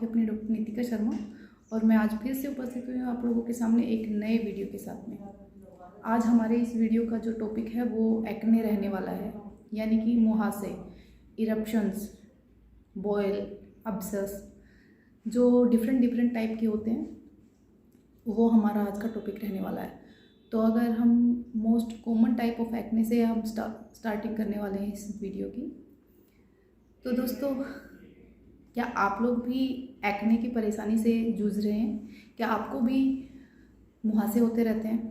आपकी अपनी डॉक्टर नितिका शर्मा और मैं आज फिर से उपस्थित हुई हूँ आप लोगों के सामने एक नए वीडियो के साथ में। आज हमारे इस वीडियो का जो टॉपिक है वो एक्ने रहने वाला है, यानी कि मुहासे, इरप्शंस, बॉयल, अब्सेस, जो डिफरेंट टाइप के होते हैं वो हमारा आज का टॉपिक रहने वाला है। तो अगर हम most common type of acne से हम स्टार्टिंग करने वाले हैं इस वीडियो की। तो दोस्तों, क्या आप लोग भी एक्ने की परेशानी से जूझ रहे हैं? क्या आपको भी मुहासे होते रहते हैं?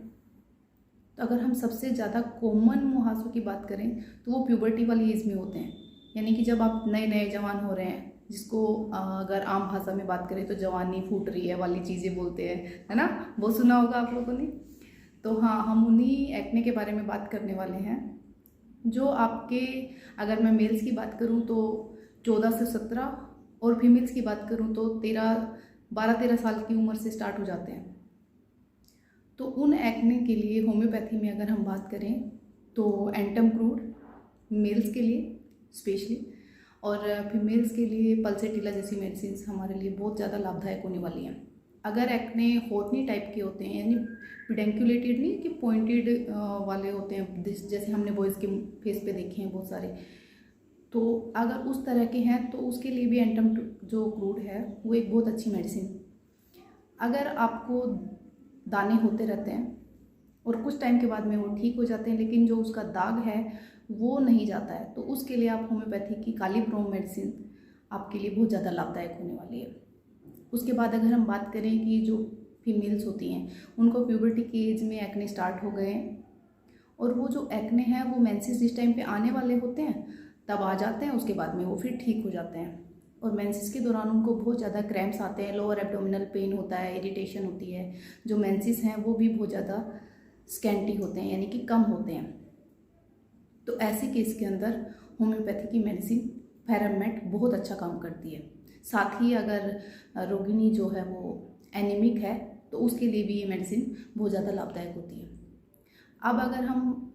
तो अगर हम सबसे ज़्यादा कॉमन मुहासों की बात करें तो वो प्यूबर्टी वाली एज में होते हैं, यानी कि जब आप नए नए जवान हो रहे हैं, जिसको अगर आम भाषा में बात करें तो जवानी फूट रही है वाली चीज़ें बोलते हैं, है ना? वो सुना होगा आप लोगों ने। तो हाँ, हम उन्हीं एक्ने के बारे में बात करने वाले हैं जो आपके, अगर मैं मेल्स की बात करूँ तो 14 से 17 और फीमेल्स की बात करूँ तो 12-13 साल की उम्र से स्टार्ट हो जाते हैं। तो उन एक्ने के लिए होम्योपैथी में अगर हम बात करें तो एंटम क्रूड मेल्स के लिए स्पेशली, और फीमेल्स के लिए पल्सेटिला जैसी मेडिसिन हमारे लिए बहुत ज़्यादा लाभदायक होने वाली हैं। अगर एक्ने होटनी टाइप के होते हैं, यानी पिडेंकुलेटेड नहीं कि पॉइंटेड वाले होते हैं, जैसे हमने बॉयज़ के फेस पे देखे हैं बहुत सारे, तो अगर उस तरह के हैं तो उसके लिए भी एंटम जो क्रूड है वो एक बहुत अच्छी मेडिसिन। अगर आपको दाने होते रहते हैं और कुछ टाइम के बाद में वो ठीक हो जाते हैं, लेकिन जो उसका दाग है वो नहीं जाता है, तो उसके लिए आप होम्योपैथी की काली ब्रोम मेडिसिन आपके लिए बहुत ज़्यादा लाभदायक होने वाली है। उसके बाद अगर हम बात करें कि जो फीमेल्स होती हैं उनको प्यूबर्टी की एज में एक्ने स्टार्ट हो गए हैं, और वो जो एक्ने हैं वो मेंसेस जिस टाइम पे आने वाले होते हैं तब आ जाते हैं, उसके बाद में वो फिर ठीक हो जाते हैं। और मेंसेस के दौरान उनको बहुत ज़्यादा क्रैम्प्स आते हैं, लोअर एब्डोमिनल पेन होता है, इरिटेशन होती है। जो मेंसेस हैं वो भी बहुत ज़्यादा स्कैंटी होते हैं, यानी कि कम होते हैं। तो ऐसे केस के अंदर होम्योपैथी की मेडिसिन फेरामेट बहुत अच्छा काम करती है। साथ ही अगर रोगिणी जो है वो एनीमिक है तो उसके लिए भी ये मेडिसिन बहुत ज़्यादा लाभदायक होती है। अब अगर हम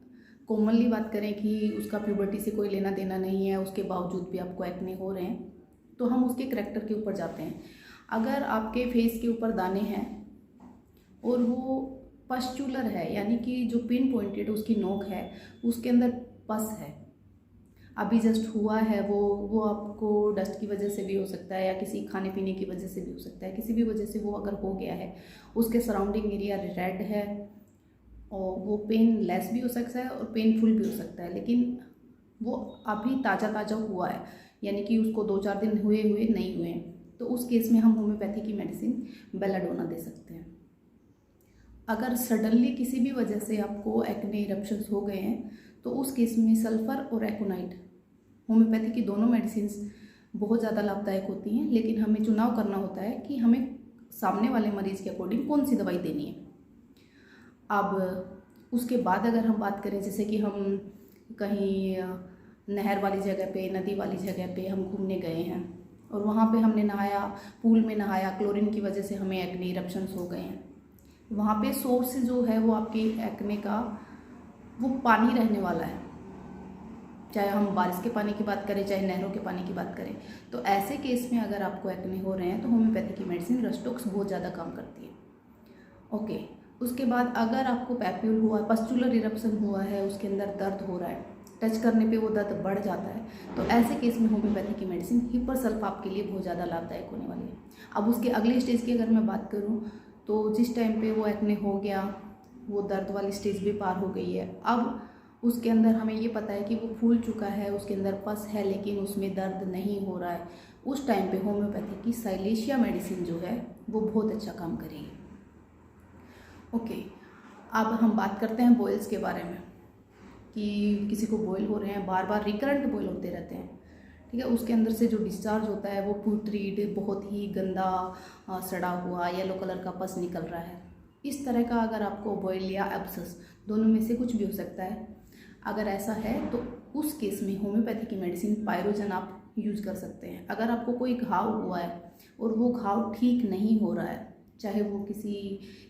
कॉमनली बात करें कि उसका प्यूबर्टी से कोई लेना देना नहीं है, उसके बावजूद भी आपको एक्ने हो रहे हैं, तो हम उसके करैक्टर के ऊपर जाते हैं। अगर आपके फेस के ऊपर दाने हैं और वो पस्चुलर है, यानी कि जो पिन पॉइंटेड उसकी नोक है, उसके अंदर पस है, अभी जस्ट हुआ है, वो आपको डस्ट की वजह से भी हो सकता है या किसी खाने पीने की वजह से भी हो सकता है, किसी भी वजह से वो अगर हो गया है, उसके सराउंडिंग एरिया रेड है और वो पेन लेस भी हो सकता है और पेनफुल भी हो सकता है, लेकिन वो अभी ताज़ा हुआ है, यानी कि उसको 2-4 दिन हुए नहीं हुए हैं, तो उस केस में हम होम्योपैथी की मेडिसिन बेलाडोना दे सकते हैं। अगर सडनली किसी भी वजह से आपको एक्ने इरप्शंस हो गए हैं तो उस केस में सल्फर और एकोनाइट, होम्योपैथी की दोनों मेडिसिन बहुत ज़्यादा लाभदायक होती हैं, लेकिन हमें चुनाव करना होता है कि हमें सामने वाले मरीज़ के अकॉर्डिंग कौन सी दवाई देनी है। अब उसके बाद अगर हम बात करें, जैसे कि हम कहीं नहर वाली जगह पे, नदी वाली जगह पे हम घूमने गए हैं और वहाँ पे हमने नहाया, पूल में नहाया, क्लोरीन की वजह से हमें एक्ने इरप्शंस हो गए हैं, वहाँ पे सोर्स जो है वो आपकी एक्ने का वो पानी रहने वाला है, चाहे हम बारिश के पानी की बात करें चाहे नहरों के पानी की बात करें। तो ऐसे केस में अगर आपको एक्ने हो रहे हैं तो होम्योपैथी की मेडिसिन रस्टोक्स बहुत ज़्यादा काम करती है। ओके, उसके बाद अगर आपको पैप्यूल हुआ, पस्चुलर इरप्शन हुआ है, उसके अंदर दर्द हो रहा है, टच करने पे वो दर्द बढ़ जाता है, तो ऐसे केस में होम्योपैथी की मेडिसिन हिपरसल्फ आपके लिए बहुत ज़्यादा लाभदायक होने वाली है। अब उसके अगले स्टेज की अगर मैं बात करूँ तो जिस टाइम पे वो एक्ने हो गया, वो दर्द वाली स्टेज भी पार हो गई है, अब उसके अंदर हमें ये पता है कि वो फूल चुका है, उसके अंदर पस है, लेकिन उसमें दर्द नहीं हो रहा है, उस टाइम पे होम्योपैथी की साइलेशिया मेडिसिन जो है वो बहुत अच्छा काम करेगी। ओके, अब हम बात करते हैं बॉयल्स के बारे में, कि किसी को बॉयल हो रहे हैं, बार बार रिकरेंट बॉयल होते रहते हैं, ठीक है, उसके अंदर से जो डिस्चार्ज होता है वो पुट्रीड, बहुत ही गंदा सड़ा हुआ येलो कलर का पस निकल रहा है। इस तरह का अगर आपको बॉयल या एब्सेस, दोनों में से कुछ भी हो सकता है, अगर ऐसा है तो उस केस में होम्योपैथी की मेडिसिन पायरोजन आप यूज कर सकते हैं। अगर आपको कोई घाव हुआ है और वो घाव ठीक नहीं हो रहा है, चाहे वो किसी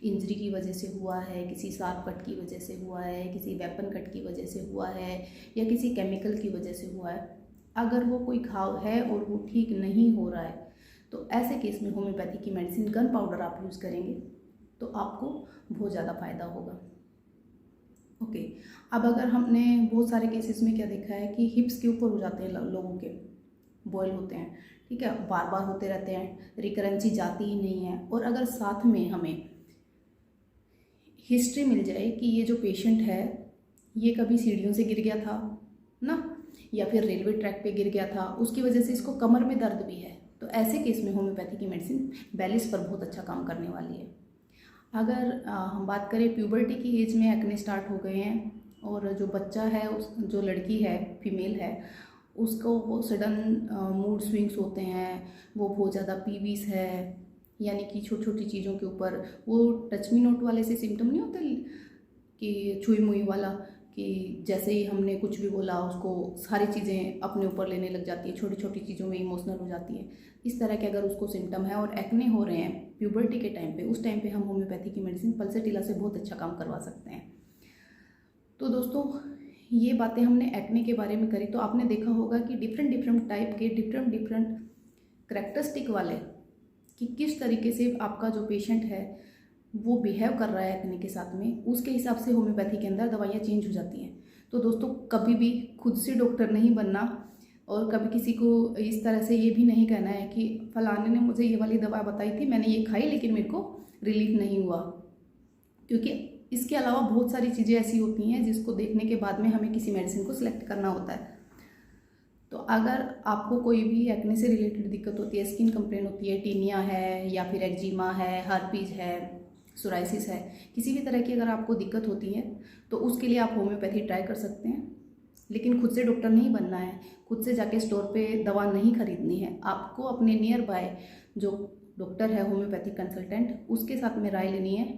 इंजरी की वजह से हुआ है, किसी शार्प कट की वजह से हुआ है, किसी वेपन कट की वजह से हुआ है, या किसी केमिकल की वजह से हुआ है, अगर वो कोई घाव है और वो ठीक नहीं हो रहा है तो ऐसे केस में होम्योपैथी की मेडिसिन गन पाउडर आप यूज़ करेंगे तो आपको बहुत ज़्यादा फ़ायदा होगा। ओके, अब अगर हमने बहुत सारे केसेस में क्या देखा है कि हिप्स के ऊपर हो जाते हैं लोगों के, बॉयल होते हैं, ठीक है, बार बार होते रहते हैं, रिकरेंसी जाती ही नहीं है। और अगर साथ में हमें हिस्ट्री मिल जाए कि ये जो पेशेंट है ये कभी सीढ़ियों से गिर गया था ना, या फिर रेलवे ट्रैक पे गिर गया था, उसकी वजह से इसको कमर में दर्द भी है, तो ऐसे केस में होम्योपैथी की मेडिसिन बैलिस पर बहुत अच्छा काम करने वाली है। अगर हम बात करें प्यूबर्टी की एज में एक्ने स्टार्ट हो गए हैं और जो बच्चा है जो लड़की है, फीमेल है, उसको वो सडन मूड स्विंग्स होते हैं, वो बहुत ज़्यादा पीवीस है, यानी कि छोटी छोटी चीज़ों के ऊपर वो टच मी नोट वाले से सिम्टम नहीं होते कि छुई मुई वाला, कि जैसे ही हमने कुछ भी बोला उसको सारी चीज़ें अपने ऊपर लेने लग जाती है, छोटी छोटी चीज़ों में इमोशनल हो जाती है। इस तरह के अगर उसको सिम्टम है और एक्ने हो रहे हैं प्यूबर्टी के टाइम पे, उस टाइम पे हम होम्योपैथी की मेडिसिन पल्सेटिला से बहुत अच्छा काम करवा सकते हैं। तो दोस्तों ये बातें हमने एक्ने के बारे में करी, तो आपने देखा होगा कि डिफरेंट डिफरेंट टाइप के डिफरेंट करैक्टरिस्टिक वाले कि किस तरीके से आपका जो पेशेंट है वो बिहेव कर रहा है एक्ने के साथ में, उसके हिसाब से होम्योपैथी के अंदर दवाइयाँ चेंज हो जाती हैं। तो दोस्तों कभी भी खुद से डॉक्टर नहीं बनना और कभी किसी को इस तरह से ये भी नहीं कहना है कि फलाने ने मुझे ये वाली दवा बताई थी, मैंने ये खाई लेकिन मेरे को रिलीफ नहीं हुआ, क्योंकि इसके अलावा बहुत सारी चीज़ें ऐसी होती हैं जिसको देखने के बाद में हमें किसी मेडिसिन को सिलेक्ट करना होता है। तो अगर आपको कोई भी एक्ने से रिलेटेड दिक्कत होती है, स्किन कंप्लेन होती है, टीनिया है या फिर एक्जिमा है, हर्पीज है, सोराइसिस है, किसी भी तरह की अगर आपको दिक्कत होती है तो उसके लिए आप होम्योपैथी ट्राई कर सकते हैं। लेकिन खुद से डॉक्टर नहीं बनना है, खुद से जाके स्टोर पे दवा नहीं खरीदनी है, आपको अपने नियर बाय जो डॉक्टर है होम्योपैथिक कंसल्टेंट उसके साथ में राय लेनी है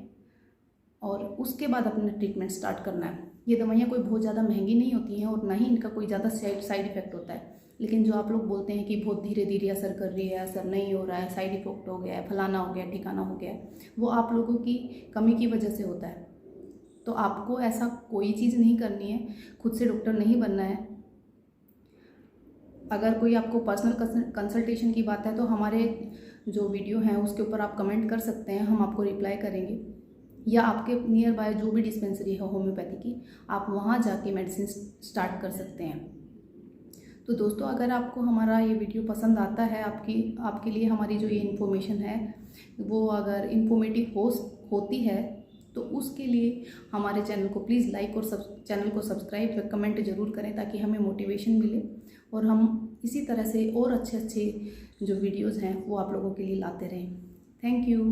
और उसके बाद अपना ट्रीटमेंट स्टार्ट करना है। ये दवाइयाँ कोई बहुत ज़्यादा महंगी नहीं होती हैं और ना ही इनका कोई ज़्यादा साइड इफ़ेक्ट होता है। लेकिन जो आप लोग बोलते हैं कि बहुत धीरे धीरे असर कर रही है, असर नहीं हो रहा है, साइड इफेक्ट हो गया है, फलाना हो गया, ठिकाना हो गया है, वो आप लोगों की कमी की वजह से होता है। तो आपको ऐसा कोई चीज़ नहीं करनी है, खुद से डॉक्टर नहीं बनना है। अगर कोई आपको पर्सनल कंसल्टेशन की बात है तो हमारे जो वीडियो हैं उसके ऊपर आप कमेंट कर सकते हैं, हम आपको रिप्लाई करेंगे, या आपके नियर बाय जो भी डिस्पेंसरी है होम्योपैथी की, आप वहाँ जाके मेडिसिन स्टार्ट कर सकते हैं। तो दोस्तों अगर आपको हमारा ये वीडियो पसंद आता है, आपके लिए हमारी जो ये इन्फॉर्मेशन है वो अगर इन्फॉर्मेटिव होती है तो उसके लिए हमारे चैनल को प्लीज़ लाइक और चैनल को सब्सक्राइब और कमेंट ज़रूर करें ताकि हमें मोटिवेशन मिले और हम इसी तरह से और अच्छे अच्छे जो वीडियोज़ हैं वो आप लोगों के लिए लाते रहें। Thank you.